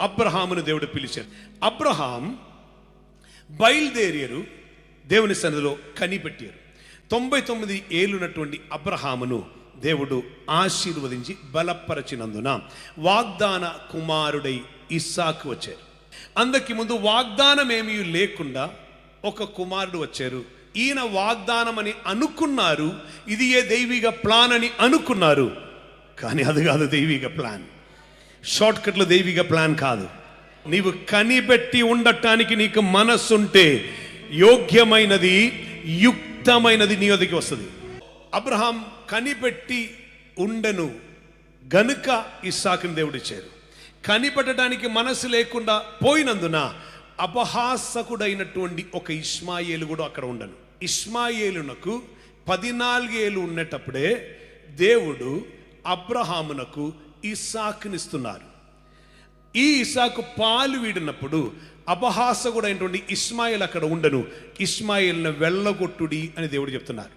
అబ్రహామును దేవుడు పిలిచారు. అబ్రహాం బయలుదేరారు, దేవుని సన్నిధిలో కనిపెట్టారు. 99 ఏళ్ళున్నటువంటి అబ్రహామును దేవుడు ఆశీర్వదించి బలపరచినందున వాగ్దాన కుమారుడై ఇస్సాకు వచ్చారు. అందరికి ముందు వాగ్దానం ఏమీ లేకుండా ఒక కుమారుడు వచ్చారు. ఈయన వాగ్దానం అని అనుకున్నారు, ఇది ఏ దైవిక ప్లాన్ అని అనుకున్నారు. కానీ అది కాదు దైవిక ప్లాన్. షార్ట్ కట్లో దైవిక ప్లాన్ కాదు. నీవు కనిపెట్టి ఉండటానికి నీకు మనస్సుంటే యోగ్యమైనది, యుక్తమైనది నీ వద్దకి వస్తుంది. అబ్రహాం కనిపెట్టి ఉండను గనుక ఇస్సాకుని దేవుడిచ్చారు. కనిపెట్టడానికి మనసు లేకుండా పోయినందున అపహాసకుడైనటువంటి ఒక ఇష్మాయేలు కూడా అక్కడ ఉండను. ఇష్మాయేలునకు 14 ఏళ్ళు ఉన్నటప్పుడే దేవుడు అబ్రహామునకు ఇస్సాకునిస్తున్నారు. ఈ ఇస్సాకు పాలు వీడినప్పుడు అపహాసకుడైనటువంటి ఇష్మాయేలు అక్కడ ఉండను, ఇష్మాయేలును వెళ్ళగొట్టుడి అని దేవుడు చెప్తున్నారు.